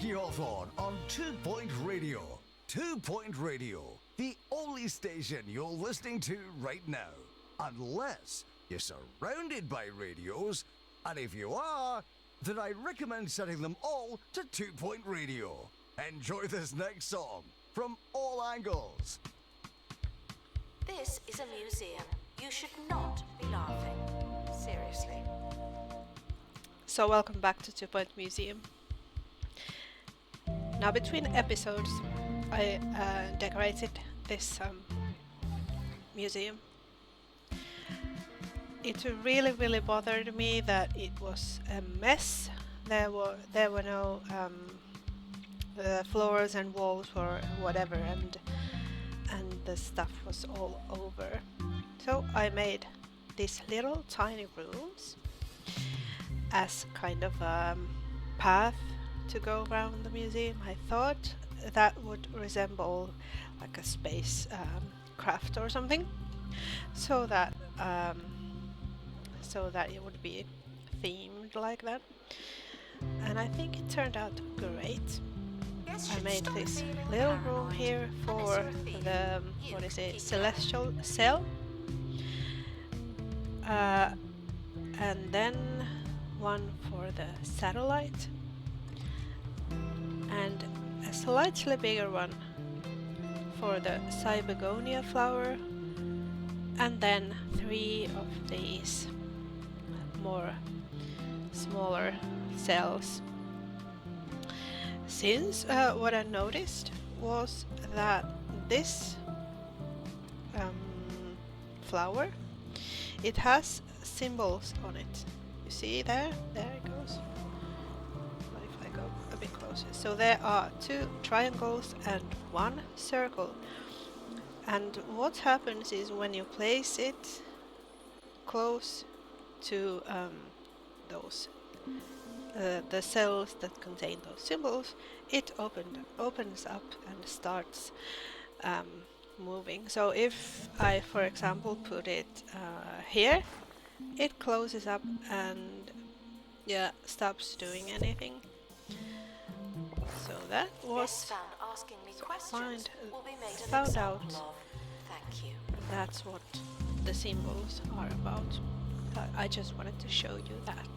your thought on 2 Point Radio. 2 Point Radio, the only station you're listening to right now. Unless you're surrounded by radios, and if you are, then I recommend setting them all to 2 Point Radio. Enjoy this next song from all angles. This is a museum. You should not be laughing. Seriously. So welcome back to 2 Point Museum. Now between episodes I decorated this museum. It really bothered me that it was a mess. There were no the floors and walls or whatever, and the stuff was all over. So I made these little tiny rooms as kind of a path to go around the museum. I thought that would resemble like a space craft or something, so that it would be themed like that. And I think it turned out great. I made this little room here for the celestial cell, and then one for the satellite, and a slightly bigger one for the cybegonia flower, and then 3 of these more smaller cells. Since what I noticed was that this flower, it has symbols on it. You see there it goes. What if I go a bit closer? So there are 2 triangles and 1 circle. And what happens is when you place it close to those the cells that contain those symbols, it opens up and starts moving. So if I, for example, put it here, it closes up and stops doing anything. So that was found out. Thank you. That's what the symbols are about. I just wanted to show you that.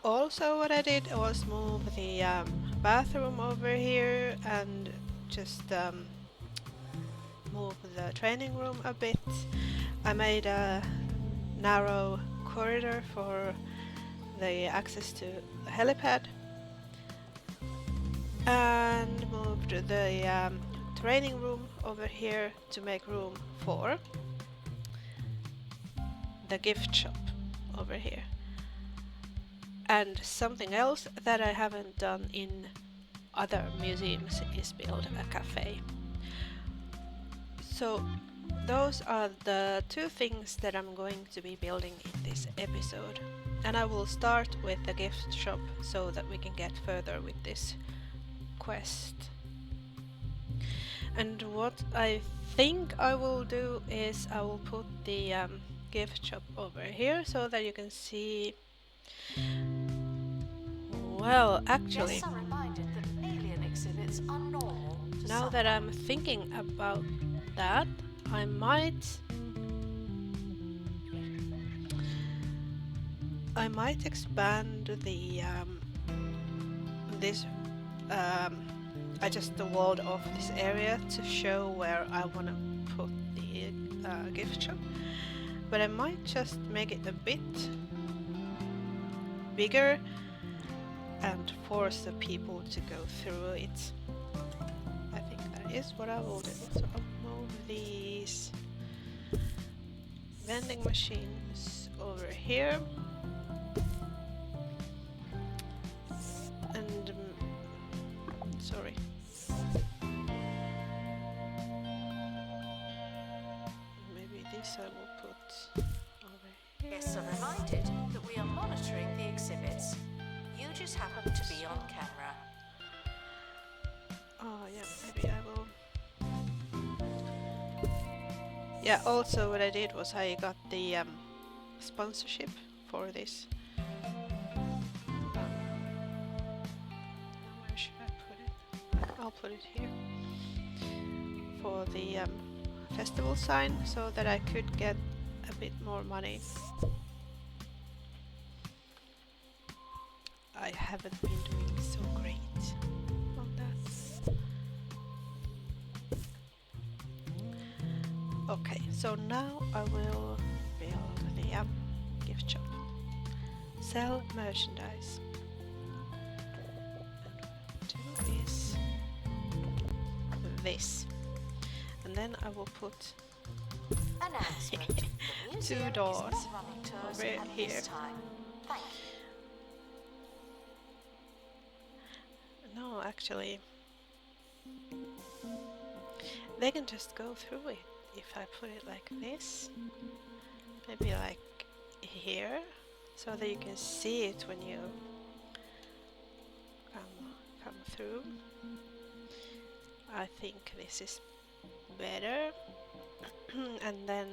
Also what I did was move the bathroom over here and just move the training room a bit. I made a narrow corridor for the access to the helipad, and moved the training room over here to make room for the gift shop over here. And something else that I haven't done in other museums is build a cafe. So those are the 2 things that I'm going to be building in this episode. And I will start with the gift shop so that we can get further with this quest. And what I think I will do is I will put the gift shop over here so that you can see. Well, actually, Guests are reminded that alien exhibits are normal to now some. that I'm thinking about that, I might expand the this I just walled off this area to show where I want to put the gift shop, but I might just make it a bit bigger and force the people to go through it. I think that is what I will do. So I'll move these vending machines over here, and sorry. Maybe this I will put over here. Guests are reminded that we are monitoring the exhibits. You just happen to be on camera. Oh yeah, maybe I will. Yeah, also what I did was I got the sponsorship for this put it here for the festival sign so that I could get a bit more money. I haven't been doing so great on that. Okay, so now I will build the gift shop. Sell merchandise. Do this. And then I will put Announcement. The museum two is doors not running tours over at here. this time. Thank you. No, actually, they can just go through it if I put it like this. Maybe like here, so that you can see it when you come through. I think this is better. And then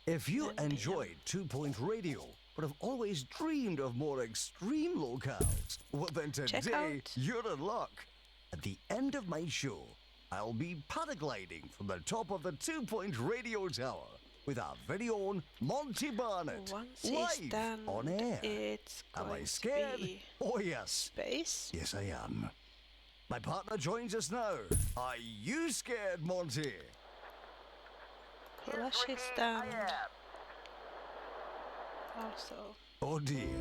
If you enjoyed 2 Point Radio, but have always dreamed of more extreme locales, well then Check today out. you're in luck. At the end of my show, I'll be paragliding from the top of the 2 Point Radio Tower with our very own Monty Barnett, once he's live done, on air. it's Am going I to scared? be Oh yes. space. Yes, I am. My partner joins us now. Are you scared, Monty? Plushy stand. Also, Oh dear.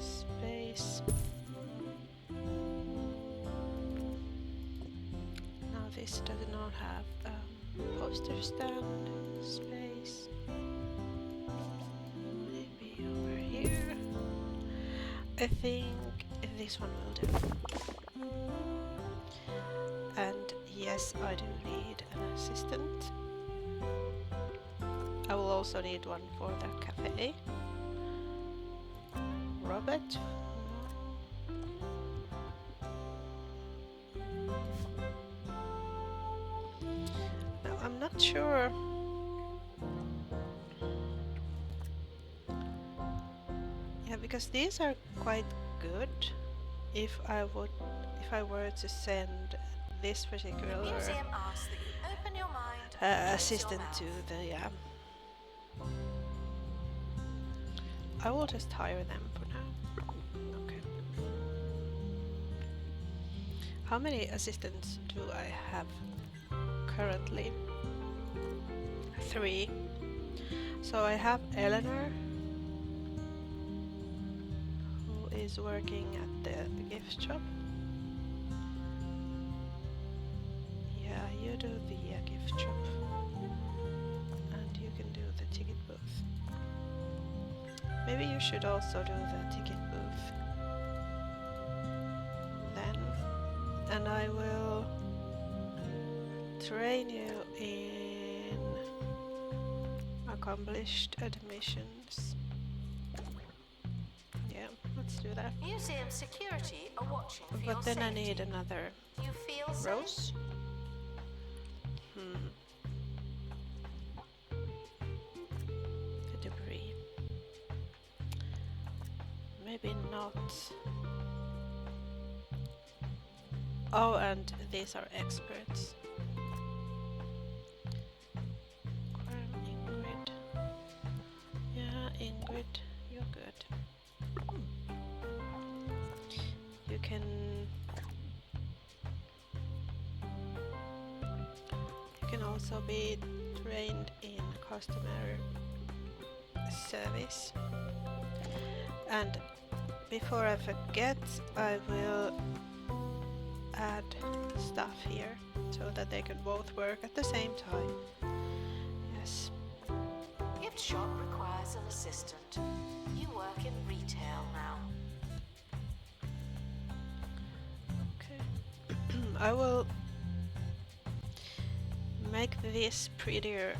space. Now this does not have poster stand. Space. Maybe over here. I think this one will do. And yes, I do need an assistant. I will also need one for the cafe. Robert. Now I'm not sure. Yeah, because these are quite good. If I were to send this The particular museum asks that you open your mind and close your assistant mouth. to the I will just hire them for now. Okay. How many assistants do I have currently? 3. So I have Eleanor, who is working at the gift shop. Yeah, you do the gift shop. And you can do the ticket booth. Maybe you should also do the ticket booth. Then, and I will train you in accomplished admissions. Yeah, let's do that. Museum security are watching for your But then I safety. need another You feel safe? rose. The debris. Maybe not. Oh, and these are experts. Ingrid. Yeah, Ingrid, you're good. You can also be trained in customer service. And before I forget, I will add stuff here so that they can both work at the same time. Yes. Gift shop requires an assistant. You work in retail now. Okay. I will make this prettier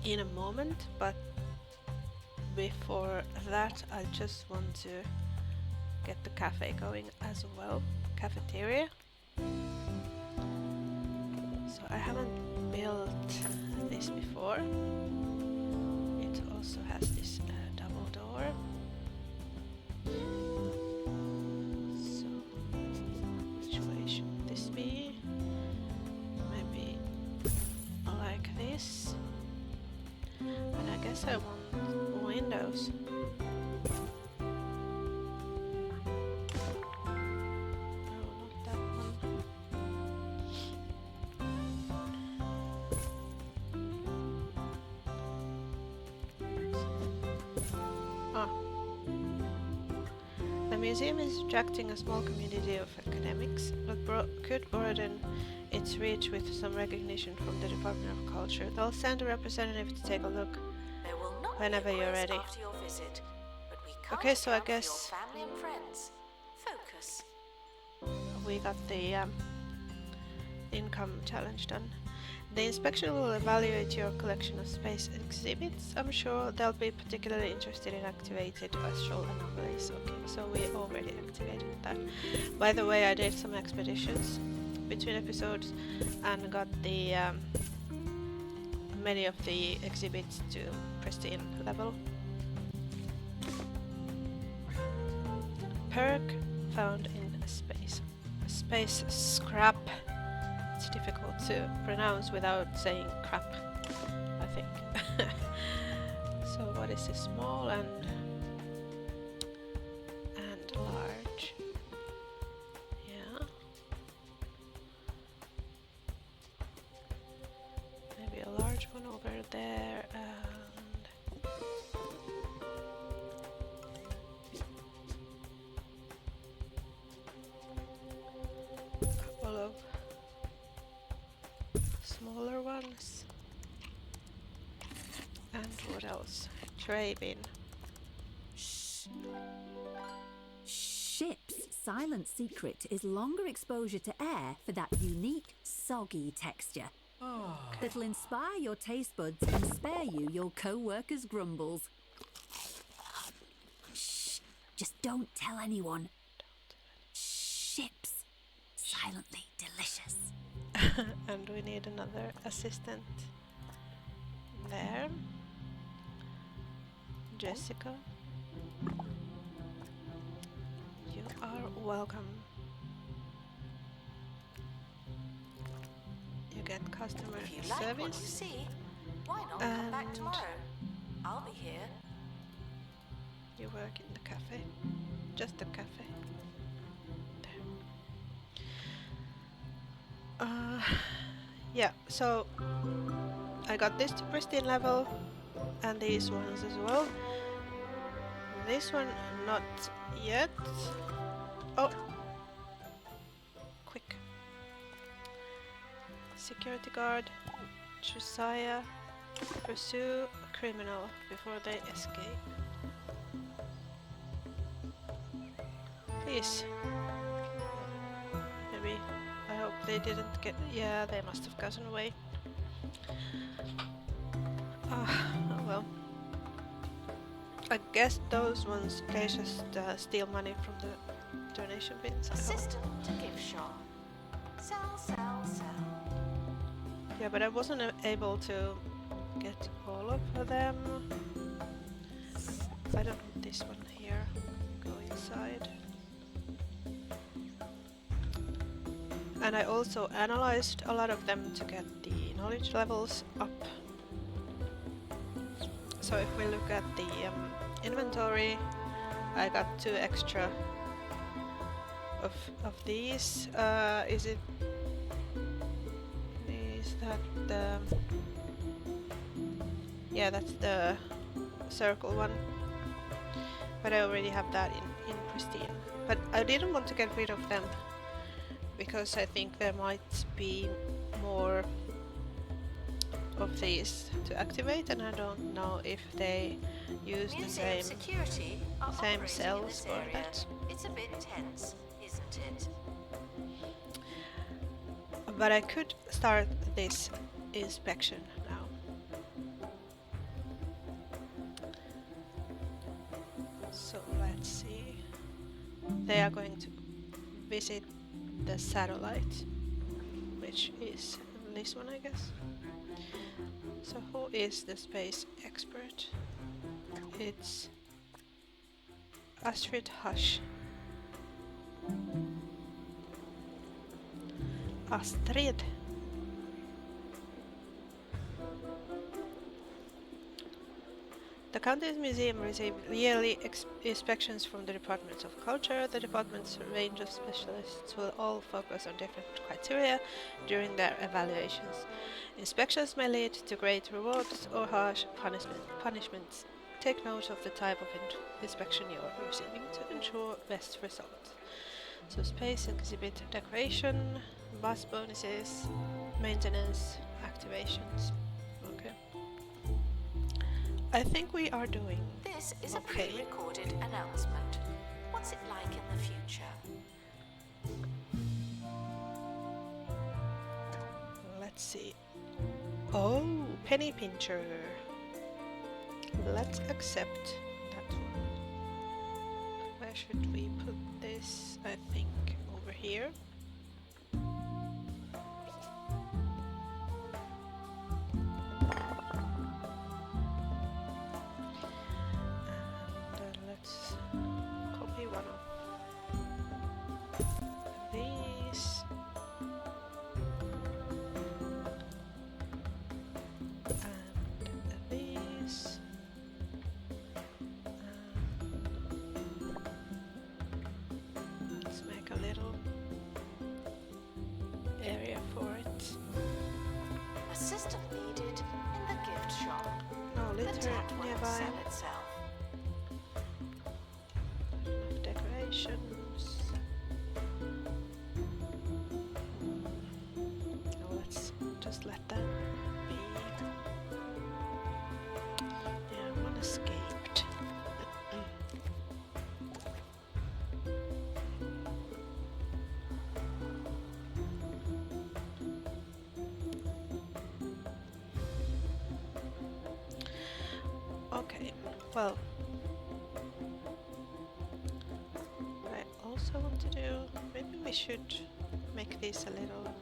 in a moment, but before that I just want to get the cafe going as well. Cafeteria. So I haven't built this before. It also has this double door. guess I want windows. No, not that one. Ah. The museum is attracting a small community of academics, but could broaden its reach with some recognition from the Department of Culture. They'll send a representative to take a look There will not whenever be a you're quiz ready. after your visit, but we can't Okay, so I account for your guess family and friends. Focus. we got the income challenge done. The inspection will evaluate your collection of space exhibits. I'm sure they'll be particularly interested in activated astral anomalies. Okay, so we already activated that. By the way, I did some expeditions between episodes and got the many of the exhibits to pristine level. Perk found in space. Space scrap. It's difficult to pronounce without saying crap, I think. So what is this? Small and large. Yeah. Maybe a large one over there and a couple of smaller ones. And what else? Tray bin. Ship's silent secret is longer exposure to air for that unique, soggy texture that'll inspire your taste buds and spare you your co-workers' grumbles. Shh! Just don't tell anyone. Ship's silently delicious. And we need another assistant there. Jessica, you are welcome. You get customer If you like what you service. see, why not come back And- tomorrow? I'll be here. You work in the cafe. Just the cafe. There. Yeah, so I got this to pristine level and these ones as well. This one not yet. Oh, quick. Security guard, Josiah, pursue a criminal before they escape. Please. Maybe. I hope they didn't get. Yeah, they must have gotten away. Oh well. I guess those ones, they just steal money from the donation bins. I hope. Assistant to gift shop. Sell, sell, sell. Yeah, but I wasn't able to get all of them. I don't want this one here. Go inside. And I also analyzed a lot of them to get the knowledge levels up. So if we look at the inventory, I got 2 extra of these. Is that the... Yeah, that's the circle one. But I already have that in pristine. But I didn't want to get rid of them because I think there might be more of these to activate, and I don't know if they use the Museum same security are same operating in cells this for area. that. It's a bit tense, isn't it? But I could start this inspection now. So let's see. They are going to visit the satellite, which is this one, I guess. So who is the space expert? It's Astrid Hush. Astrid. The county's museum receives yearly inspections from the Department of Culture. The department's range of specialists will all focus on different criteria during their evaluations. Inspections may lead to great rewards or harsh punishments. Take note of the type of inspection you are receiving to ensure best results. So space exhibit decoration, bus bonuses, maintenance, activations. Okay. I think we are doing This is a okay. pre-recorded announcement. What's it like in the future? Let's see. Oh, penny pincher. Let's accept that one. Where should we put this? I think over here. And let's copy one of these. And these. Let's make a little area for it. Assistant needed in the gift shop. No, The litter tap will nearby. sell itself. Enough decorations. No, let's just let that be. Yeah, one escaped. Okay, well, I also want to do, maybe we should make this a little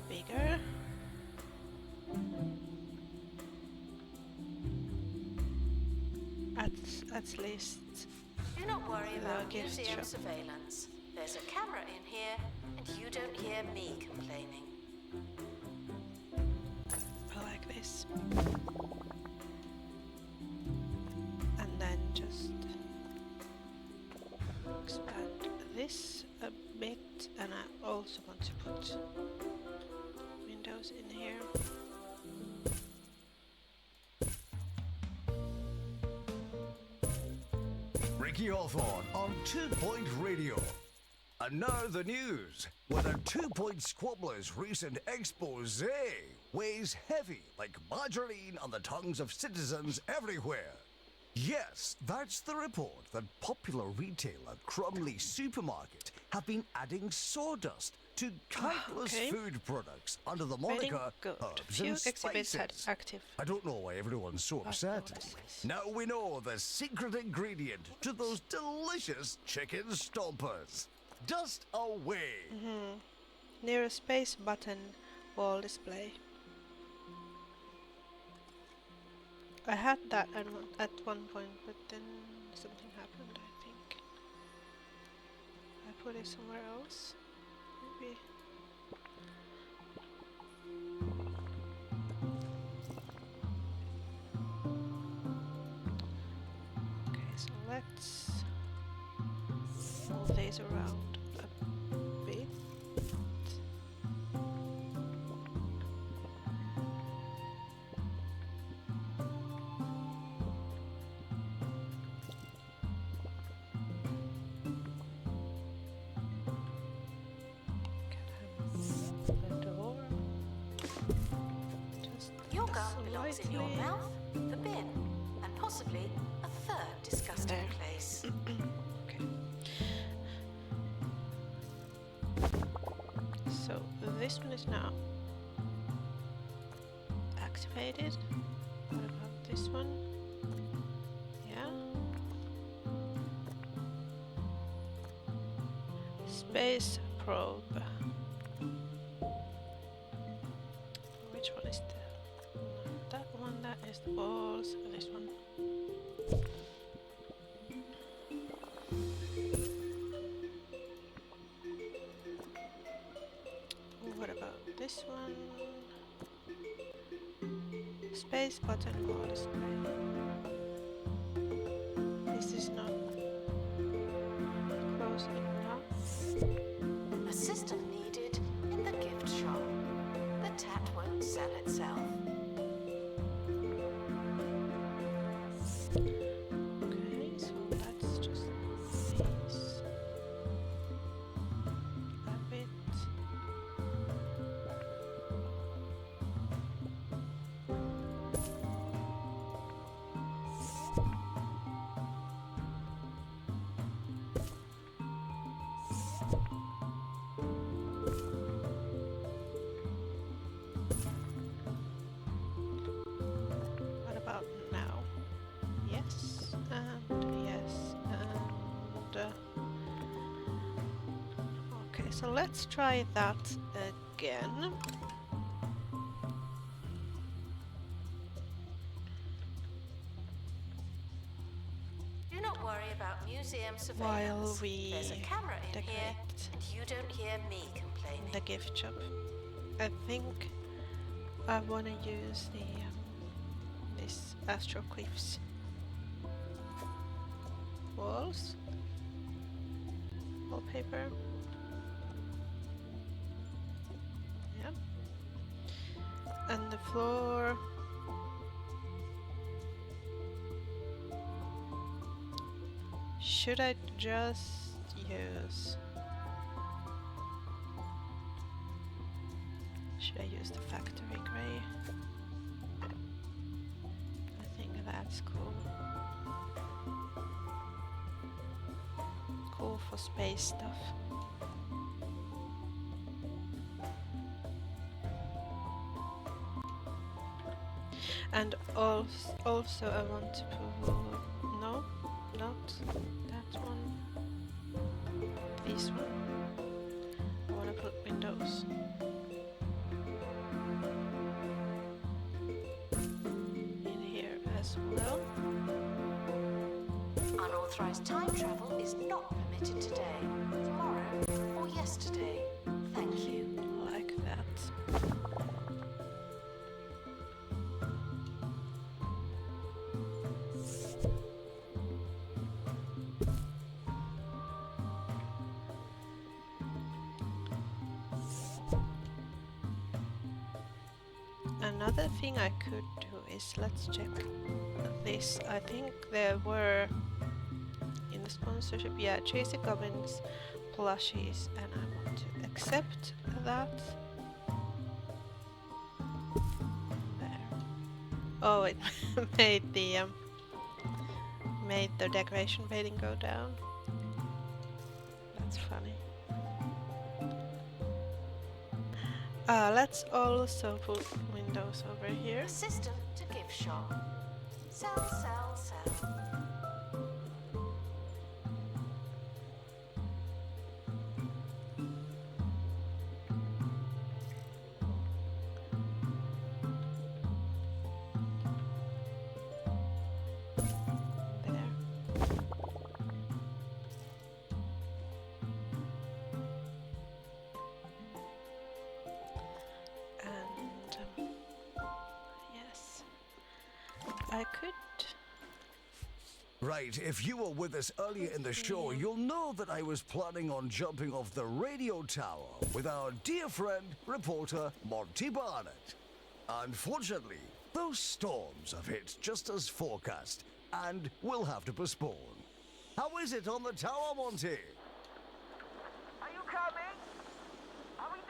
bigger. At least, Do not worry The about gift museum shop. surveillance. There's a camera in here, and you don't hear me complaining. I like this. And then just expand this a bit, and I also want to put windows in here. Ricky Hawthorne on 2 Point Radio. And now the news, where the 2 Point Squabblers' recent expose weighs heavy like margarine on the tongues of citizens everywhere. Yes, that's the report that popular retailer Crumley Supermarket have been adding sawdust to countless Okay. food products under the Reading moniker good. herbs Few and exhibits had spices. active. I don't know why everyone's so upset. notices. Now we know the secret ingredient to those delicious chicken stompers. Dust away. Near a space button wall display. I had that at one point, but then something happened, I think. I put it somewhere else. Maybe. Okay, so let's move these around a bit. The door. Just Your gun belongs in your slightly. mouth, the bin, and possibly a third disgusting There. place. Okay. So this one is now activated. What about this one? Yeah. Space probe. Which one is that one? That is the balls. This one. What about this one? Space button wall display. This is not close enough. Assistant needed in the gift shop. The tat won't sell itself. Okay, so that's just this. A bit. What about now? Yes, and yes, and okay, so let's try that again. Do not worry about museum While surveillance. we There's a camera in here, decorate and you don't hear me complaining. the gift shop. I think I want to use the this Astro Cliffs walls wallpaper. Yeah, and the floor. Should I just use? Should I use the factory grey? I think that's cool. Cool for space stuff. And also I want to put, no, not that one, this one. I want to put windows. In here as well. Unauthorized time travel is not permitted today, tomorrow, or yesterday. Thank you. Like that. Another thing I could do is, let's check this. I think there were in the sponsorship, yeah, Chasey Gubbins plushies, and I want to accept that. There. Oh, it made the decoration rating go down. That's funny. Let's also put windows over here. Assistant to gift shop. Sell, sell, sell. There. And yes, I could. Right, if you were with us earlier in the show, you'll know that I was planning on jumping off the radio tower with our dear friend, reporter Monty Barnett. Unfortunately, those storms have hit just as forecast, and we'll have to postpone. How is it on the tower, Monty? Are you coming? Are we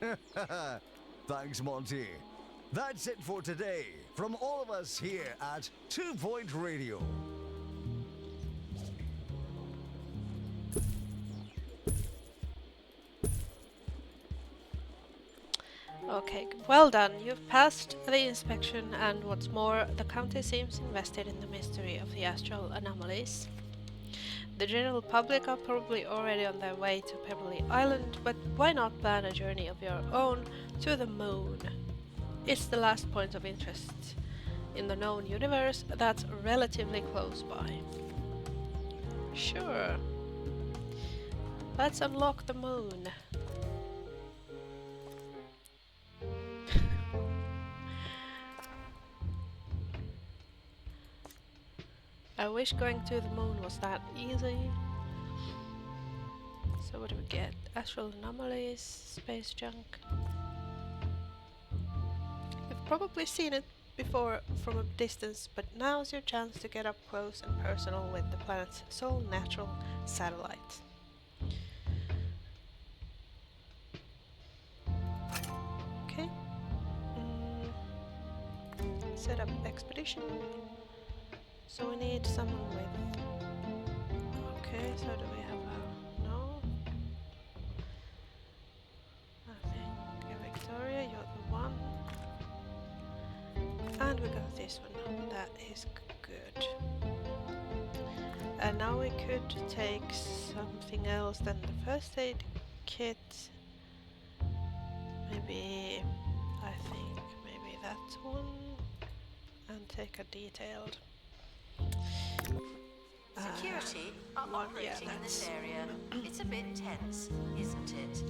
doing it? Thanks, Monty. That's it for today from all of us here at 2 Point Radio. Okay, well done. You've passed the inspection, and what's more, the county seems invested in the mystery of the astral anomalies. The general public are probably already on their way to Pebbley Island, but why not plan a journey of your own to the moon? It's the last point of interest in the known universe that's relatively close by. Sure. Let's unlock the moon. I wish going to the moon was that easy. So what do we get? Astral anomalies, space junk. You've probably seen it before from a distance, but now's your chance to get up close and personal with the planet's sole natural satellite. Okay. Set up expedition. So we need someone with... Okay, so do we have a... No? I think Victoria, you're the one. And we got this one. That is good. And now we could take something else than the first aid kit. Maybe... I think maybe that one. And take a detailed. Security are one, operating yeah, in this area. It's a bit tense, isn't it?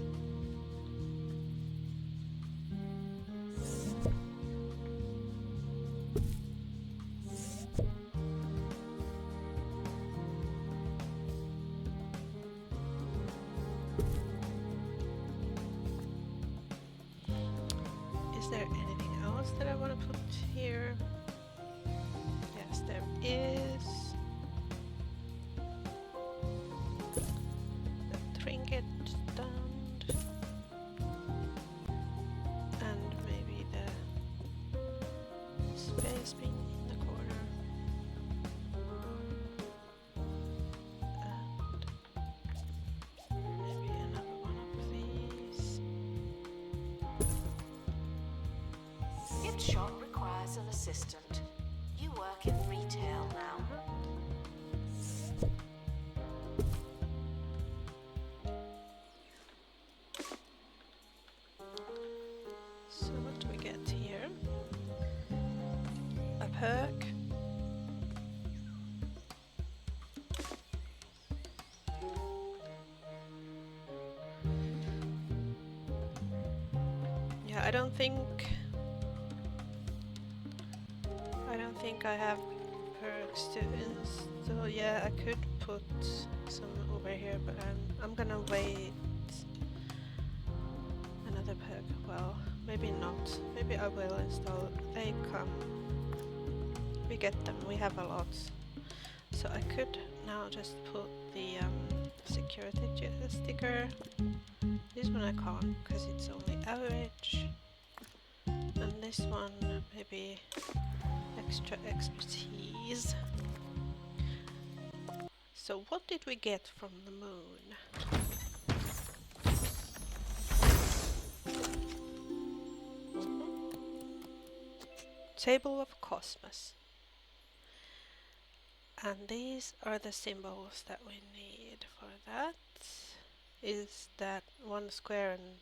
Is there anything else that I want to put here? Yes, there is. The trinket stand. And maybe the space bin in the corner. And maybe another one of these. Gift shop requires an assistant. You work in retail now. So what do we get here? A perk. Yeah, I don't think I have perks to install. Yeah, I could put some over here, but I'm gonna wait another perk. Well, maybe not. Maybe I will install. They come. We get them. We have a lot. So I could now just put the security sticker. This one I can't because it's only average. And this one maybe extra expertise. So what did we get from the moon? Table of Cosmos. And these are the symbols that we need for that. Is that one square and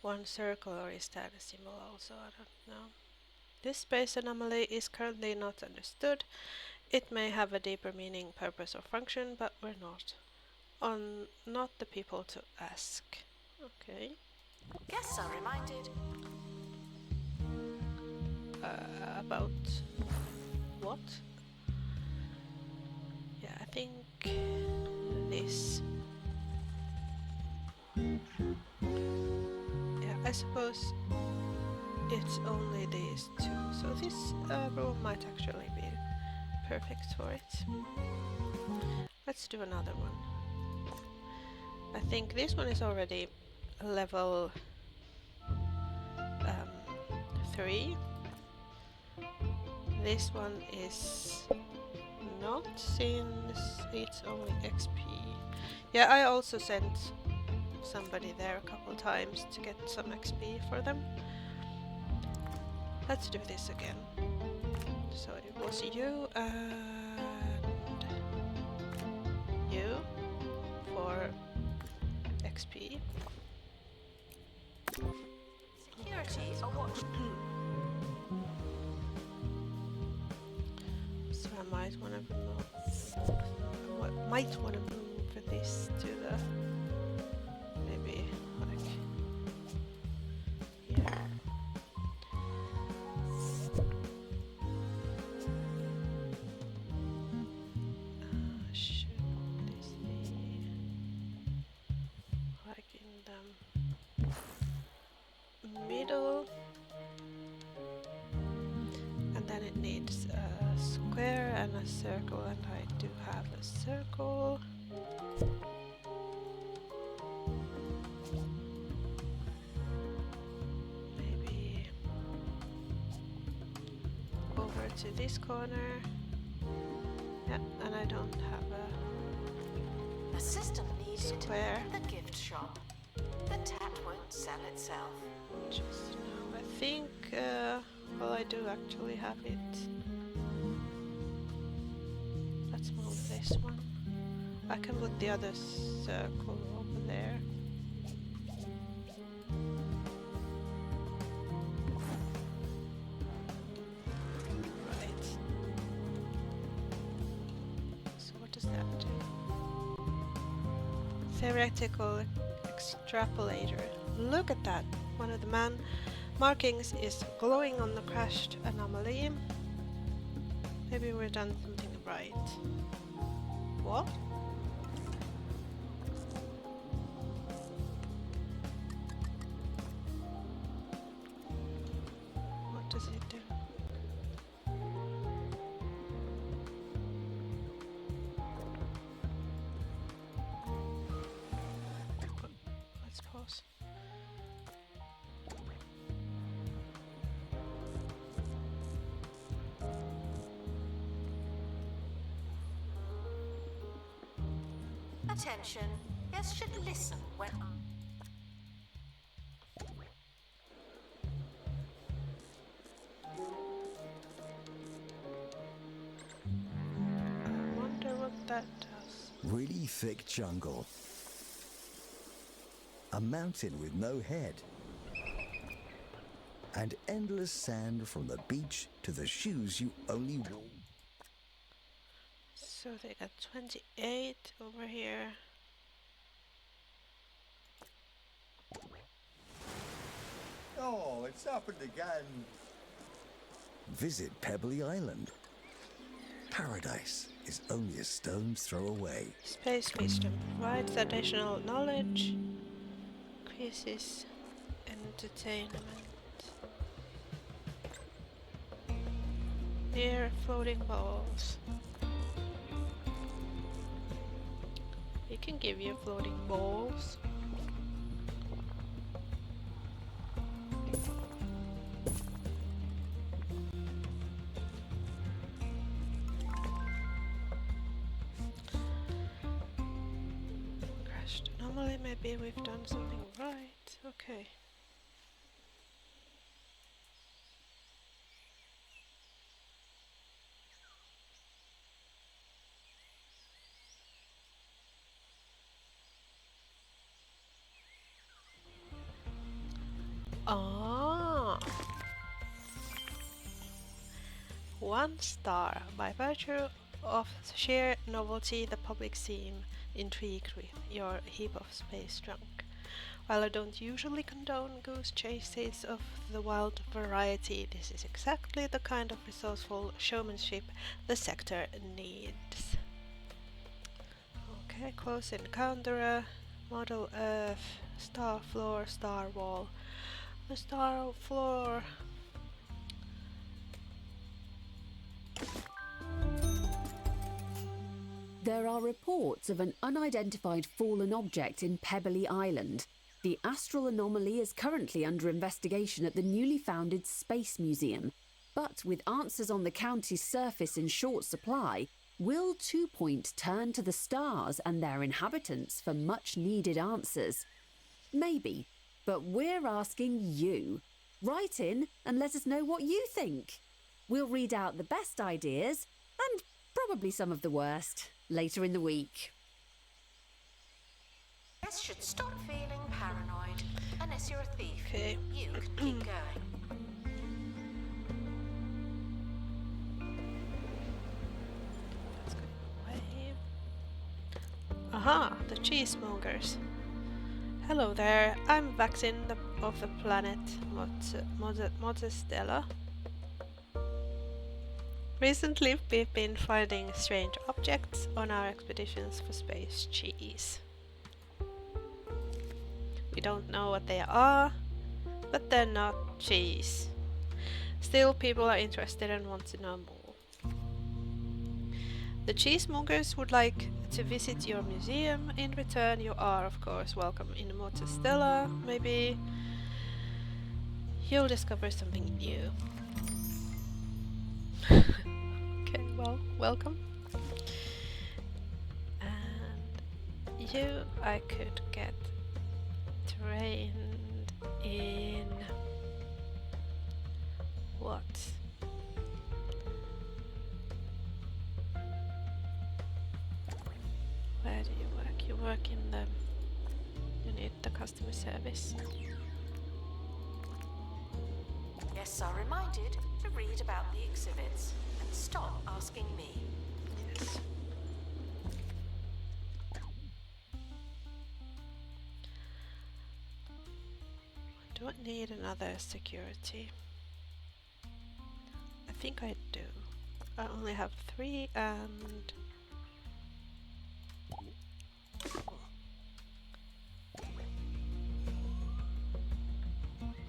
one circle, or is that a symbol also? I don't know. This space anomaly is currently not understood. It may have a deeper meaning, purpose or function, but we're not the people to ask. Okay. Guests are reminded. About what? Yeah, I think this. Yeah, I suppose it's only these two, so this room might actually be perfect for it. Let's do another one. I think this one is already level 3. This one is not, since it's only XP. Yeah, I also sent somebody there a couple times to get some XP for them. Let's do this again. So it was you and you for XP. Security are watching. So I might want to move this to the maybe like here. middle. And then it needs a square and a circle, and I do have a circle. Maybe over to this corner. Yeah, and I don't have a Assistant needed square. in the gift shop. The tat won't sell itself. Just now, I think, well, I do actually have it. Let's move this one. I can put the other circle over there. Right. So what does that do? Theoretical extrapolator. Look at that. One of the markings is glowing on the crashed anomaly. Maybe we've done something right. What? What does it do? Let's pause. Attention. Guests should listen when... I wonder what that does. Really thick jungle. A mountain with no head. And endless sand from the beach to the shoes you only wore. So they got 28 over here. Oh, it's happened again. Visit Pebbly Island. Paradise is only a stone's throw away. Space wisdom provides additional knowledge, increases entertainment. Here, floating balls. It can give you floating balls. Crashed anomaly, maybe we've done something right. Okay. Ah, 1 star. By virtue of sheer novelty, the public seem intrigued with your heap of space junk. While I don't usually condone goose chases of the wild variety, this is exactly the kind of resourceful showmanship the sector needs. Okay, close encounter, model Earth, star floor, star wall. The star floor. There are reports of an unidentified fallen object in Pebbly Island. The astral anomaly is currently under investigation at the newly founded Space Museum. But with answers on the county's surface in short supply, will 2 Point turn to the stars and their inhabitants for much-needed answers? Maybe. But we're asking you. Write in and let us know what you think. We'll read out the best ideas, and probably some of the worst, later in the week. Guests should stop feeling paranoid. Unless you're a thief. Okay. You can keep going. Let's go away. Aha, the Cheese-Moongers. Hello there, I'm vaccine of the planet Mozestella. Recently we've been finding strange objects on our expeditions for space cheese. We don't know what they are, but they're not cheese. Still, people are interested and want to know more. The Cheese-Moongers would like to visit your museum. In return, you are, of course, welcome in Stella. Maybe you'll discover something new. Okay, well, welcome. And you, I could get trained in what? Where do you work? You work in the... You need the customer service. Guests are reminded to read about the exhibits and stop asking me. Yes. I don't need another security. I think I do. I only have 3 and...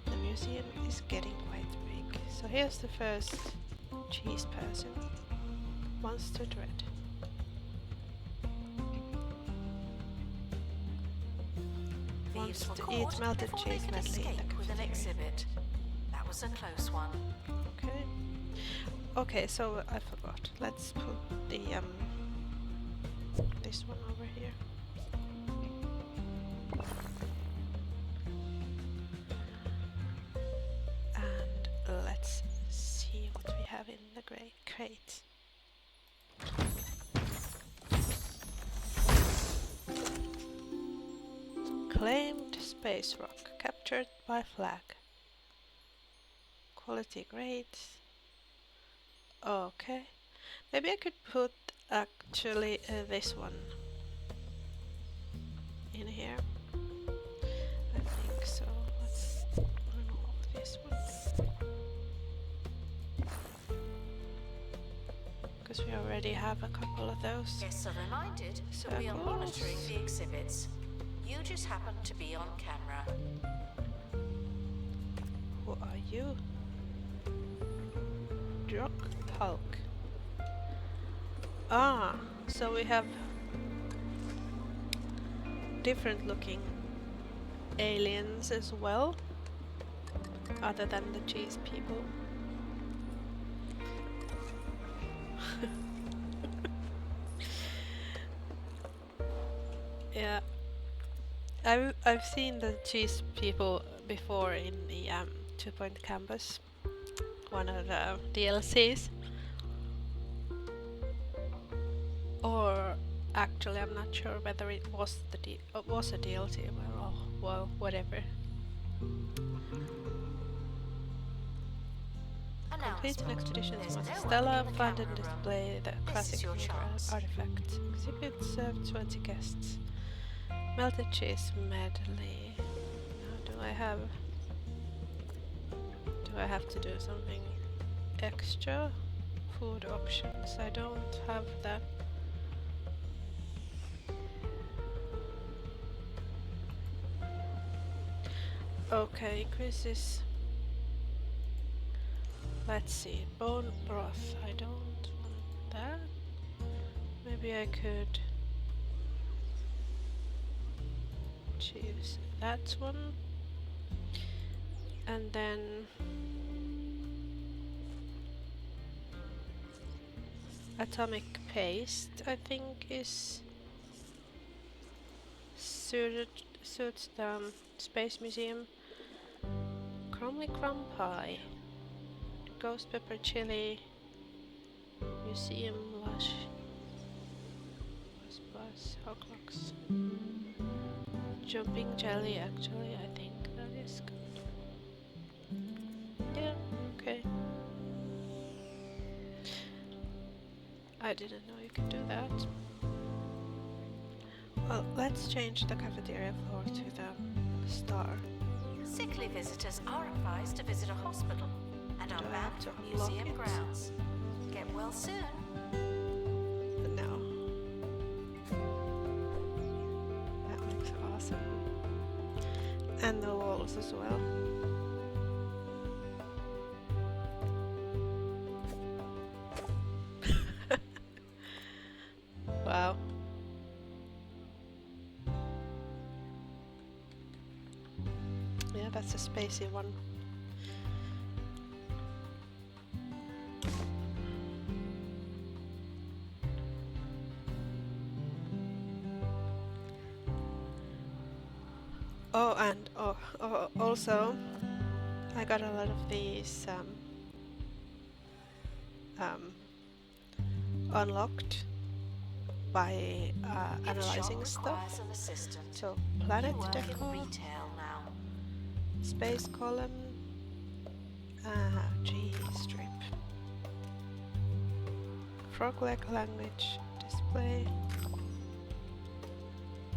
The museum is getting quite big. So here's the first cheese person. Wants to dread. Wants to eat melted cheese medley in the with an cafeteria. exhibit. That was a close one. Okay. Okay, so I forgot. Let's put the this one over here. And let's see what we have in the crate. Claimed space rock captured by flag. Quality great. Okay. Maybe I could put actually this one in here. I think so. Let's remove this one. Because we already have a couple of those. Guests are reminded to be on monitoring the exhibits. You just happen to be on camera. Who are you? Drunk Hulk. Ah, so we have different looking aliens as well, other than the cheese people. Yeah, I've seen the cheese people before in the 2 Point Campus, one of the DLCs. Or actually, I'm not sure whether it was was a DLC. Well, whatever. Complete an expedition to Stella, find and display the classic artifact. Exhibit serve 20 guests. Melted cheese medley. Now, do I have to do something extra? Food options. I don't have that. Okay, increases. Let's see, bone broth. I don't want that. Maybe I could choose that one. And then atomic paste, I think, is suits the Space Museum. Crumly crumb pie. Ghost pepper chili, museum lush, buzz, hoglogs, jumping jelly. Actually, I think that is good. Yeah, okay. I didn't know you could do that. Well, let's change the cafeteria floor to the star. Sickly visitors are advised to visit a hospital and are Do I bound have to for unlock museum it? grounds. Get well soon. No. That looks awesome. And the walls as well. Yeah, that's a spacey one. Oh, and also, I got a lot of these unlocked by analyzing stuff. An assistant. So, planet You work in decor, retail now. space column, G strip, frog leg language display.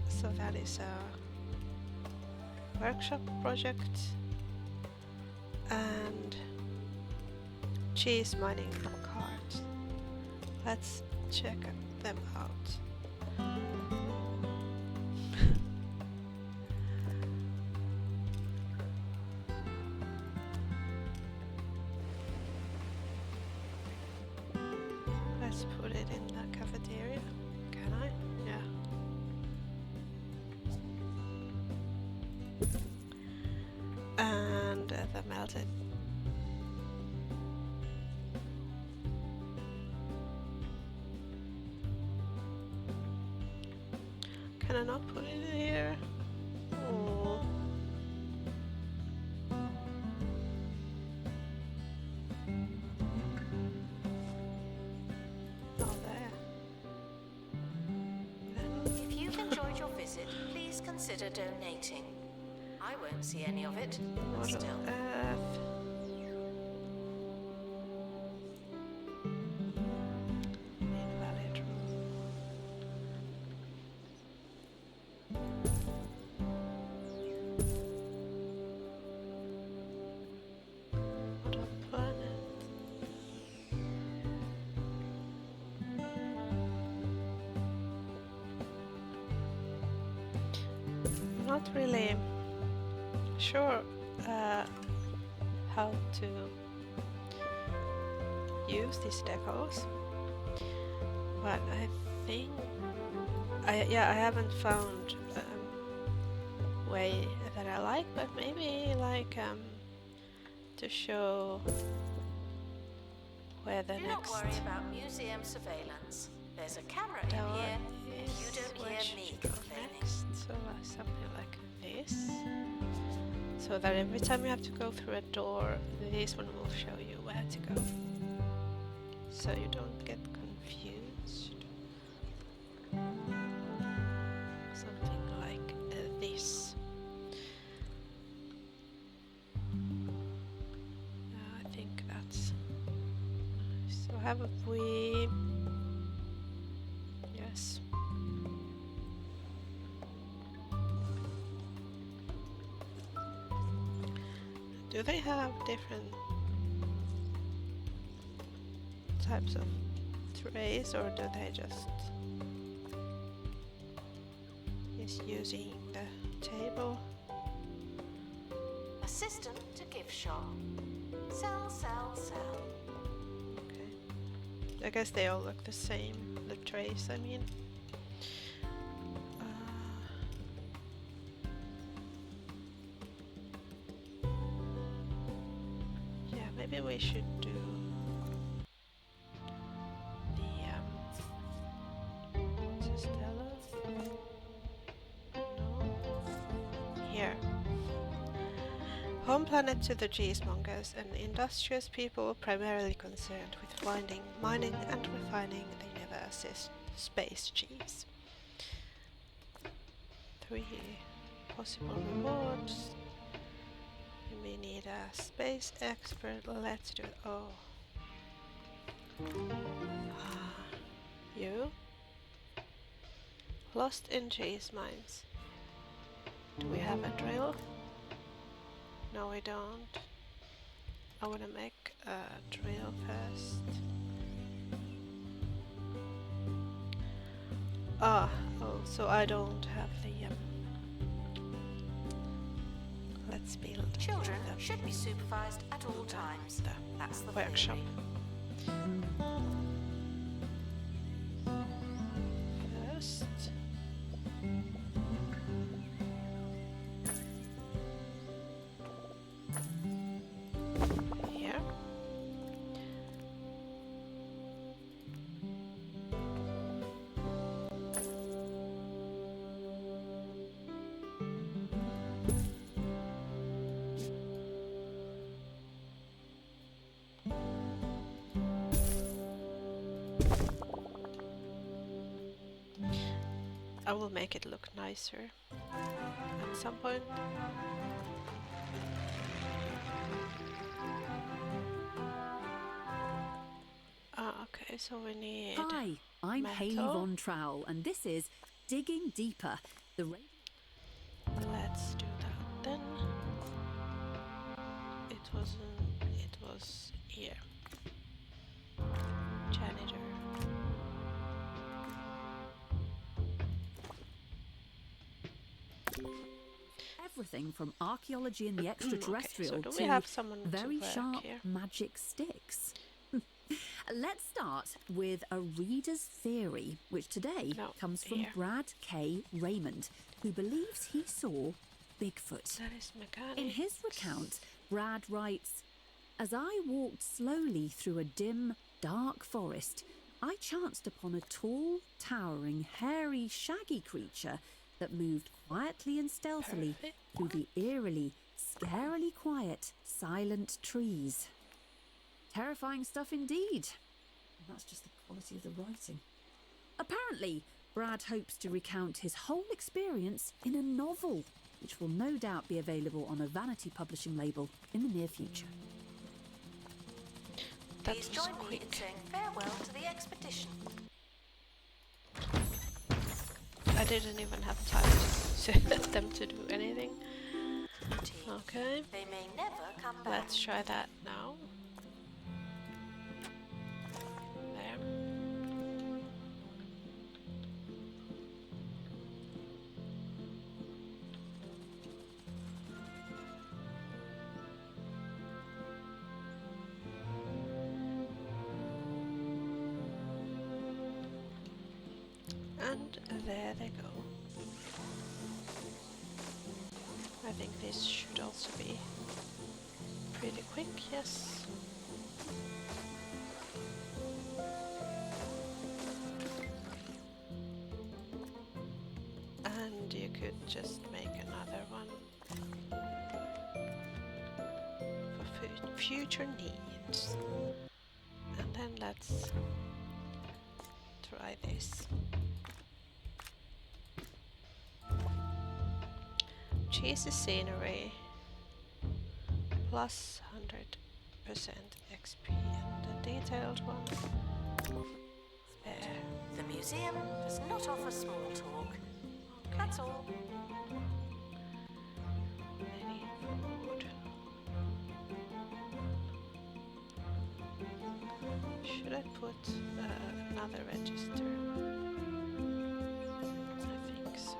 So that is a workshop project, and cheese mining cards. Let's check them out. Let's put it in the cafeteria. Can I? Yeah. And the melted. Can I not put it here? Oh. Not there. If you've enjoyed your visit, please consider donating. I won't see any of it, but What still. on earth? Invalid room. What a planet. Not really sure how to use these decals, but I think I haven't found way that I like, but maybe like to show where the Do next not worry about museum surveillance. There's a camera in door here, and is. you don't Where hear should me you go complaining. next? So something like this. So that every time you have to go through a door, this one will show you where to go. So you don't get confused. Something like this. I think that's nice. So have we... Yes. Do they have different types of trays, or do they just is using the table? Assistant to gift shop. Sell, sell, sell. Okay. I guess they all look the same, the trays, I mean. Yeah, maybe we should do the Stella. No. Here. Home planet to the cheesemongers, an industrious people primarily concerned with finding, mining and refining the universe's space cheese. 3 possible rewards. You may need a space expert. Let's do it. Oh. You? Lost in cheese mines. Do we have a drill? No, we don't. I want to make a drill first. Oh, so I don't have the let's build Children the should be supervised at all times. That's the workshop. theory. First. I will make it look nicer at some point. Okay, so we need... Hi, I'm Hayley metal. Von Trowell, and this is Digging Deeper. Let's do that then. It was here. Janitor. Everything from archaeology and the extraterrestrial okay, so do to we have someone very to work sharp here? magic sticks. Let's start with a reader's theory, which today comes from here. Brad K. Raymond, who believes he saw Bigfoot. That is mechanics. In his recount, Brad writes, "As I walked slowly through a dim, dark forest, I chanced upon a tall, towering, hairy, shaggy creature that moved quietly and stealthily through the eerily, scarily quiet, silent trees." Terrifying stuff indeed. And that's just the quality of the writing. Apparently, Brad hopes to recount his whole experience in a novel, which will no doubt be available on a vanity publishing label in the near future. Please join me in saying farewell to the expedition. I didn't even have time to set them to do anything. Okay. They may never come back. Let's try that now. There. And there they go. I think this should also be pretty quick, yes. And you could just make another one for future needs. And then let's try this. Cheesy scenery plus 100% XP, and the detailed one there. The museum does not offer small talk. That's all. Any food. Should I put another register? I think so.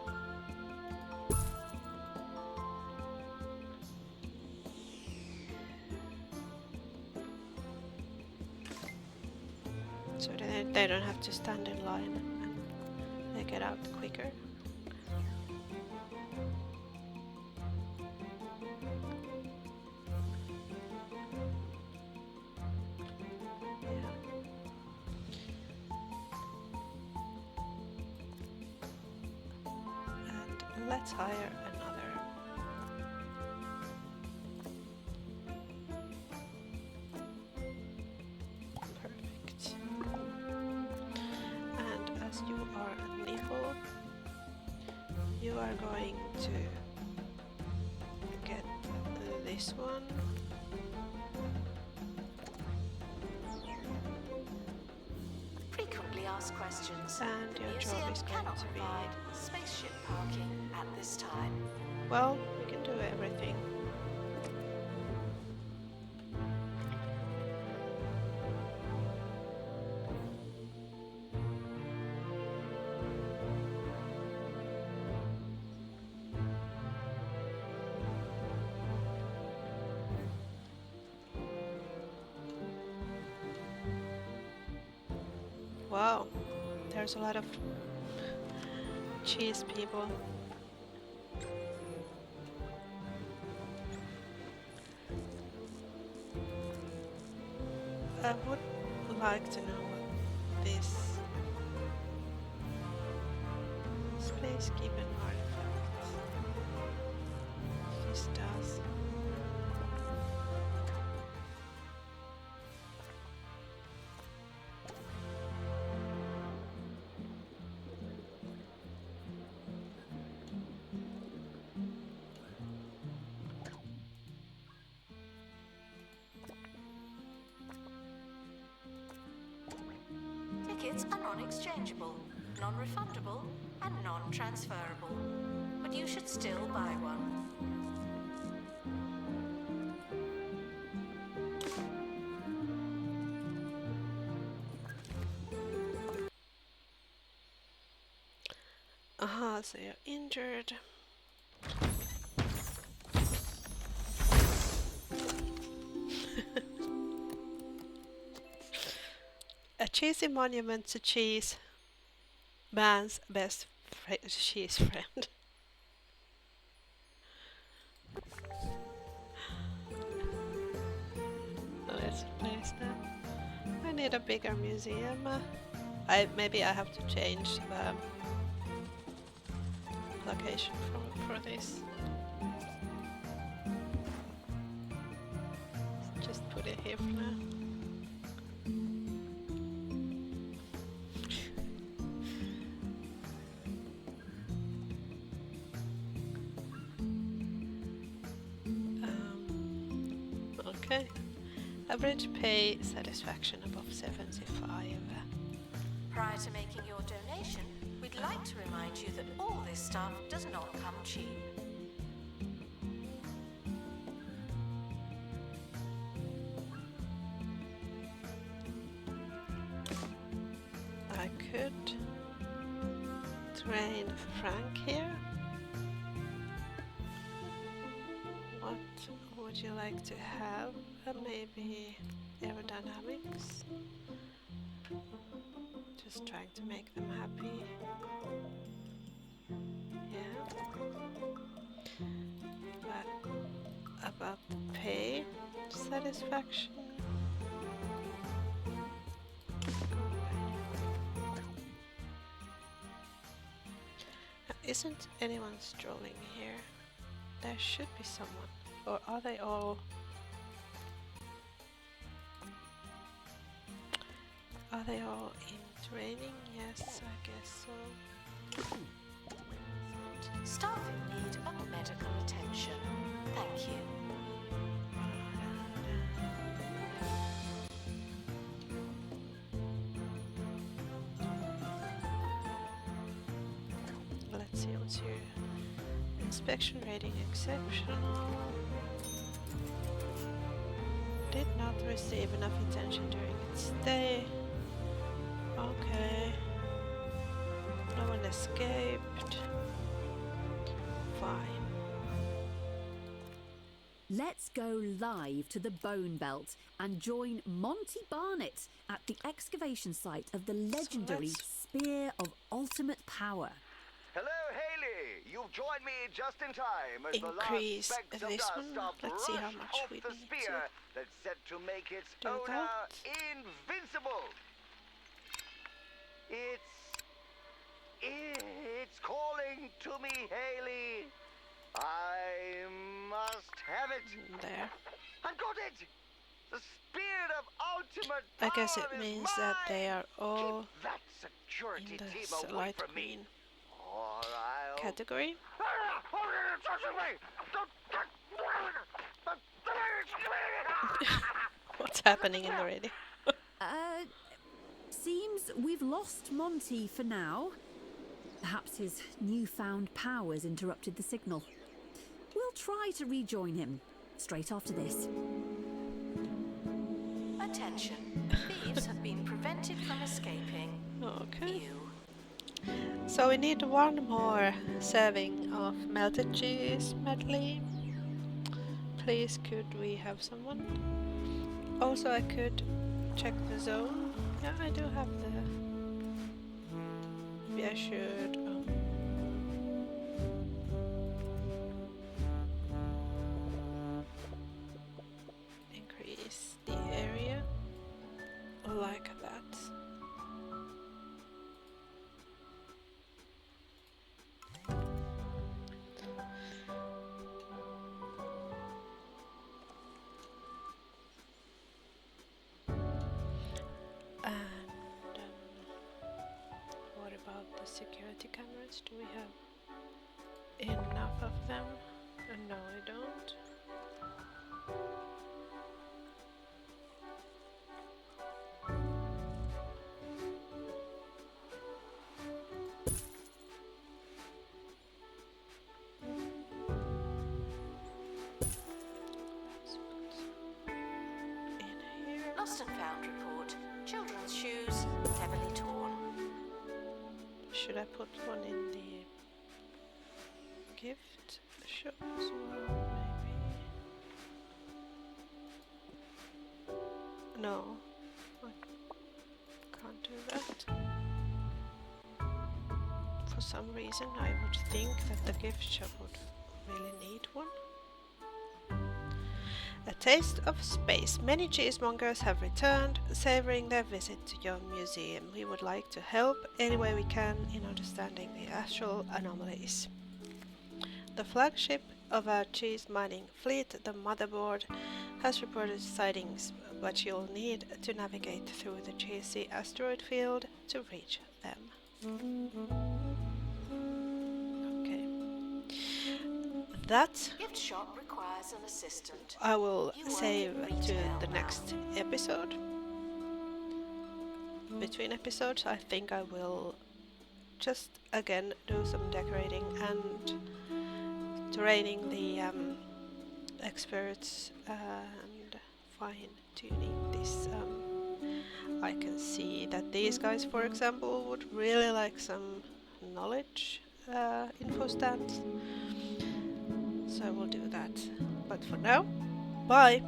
So they don't have to stand in line and they get out quicker. And let's hire another. Perfect. And as you are a nipple, you are going to get this one. Frequently asked questions. And your the job museum is going cannot to be... provide spaceship parking at this time. Well, we can do everything. Wow, there's a lot of cheese people. I would like to know what this space given artifact this does. tickets are non-exchangeable, non-refundable, and non-transferable. But you should still buy one. Aha, so you're injured. A cheesy monument to cheese, man's best cheese friend. Let's place that. I need a bigger museum. Maybe I have to change the location for this. Just put it here for now. Okay. Average pay satisfaction above 75. Prior to making your donation, we'd like to remind you that all this stuff does not come cheap. I could train Frank here. What would you like to have? Maybe aerodynamics? Just trying to make them happy. Yeah. But about the pay satisfaction? Isn't anyone strolling here? There should be someone. Or are they all... Are they all in training? Yes, I guess so. Staff in need of medical attention. Thank you. Let's see what's here. Inspection rating exceptional. Did not receive enough attention during its stay. Okay. No one escaped. Fine. Let's go live to the Bone Belt and join Monty Barnett at the excavation site of the legendary Spear of Ultimate Power. Hello, Haley. You've joined me just in time as Increase the last specks of this dust one. are Let's see how brushed much off we the need spear to that's set to make its do owner that. invincible. It's calling to me, Haley. I must have it. There. I've got it. The Spear of Ultimate I guess it Power is means that they mine. are all Keep that security in the team away Light from me. Queen Or I'll... category. What's happening in the radio? Seems we've lost Monty for now. Perhaps his newfound powers interrupted the signal. We'll try to rejoin him straight after this. Attention. Thieves have been prevented from escaping. Okay. You. So we need one more serving of melted cheese medley. Please, could we have someone? Also, I could check the zone. Yeah, I do have the... Maybe I should... increase the area like that. And what about the security cameras? Do we have enough of them? No, we don't. Should I put one in the gift shop as well, maybe? No, I can't do that. For some reason I would think that the gift shop would really need one. A taste of space. Many cheesemongers have returned, savoring their visit to your museum. We would like to help any way we can in understanding the astral anomalies. The flagship of our cheese mining fleet, the Motherboard, has reported sightings, but you'll need to navigate through the cheesy asteroid field to reach them. Okay. That Gift shop requires an assistant. I will You save work in to retail the now. next episode. Between episodes, I think I will just again do some decorating and training the experts and fine-tuning this. I can see that these guys, for example, would really like some knowledge info stands. So I will do that. But for now, bye!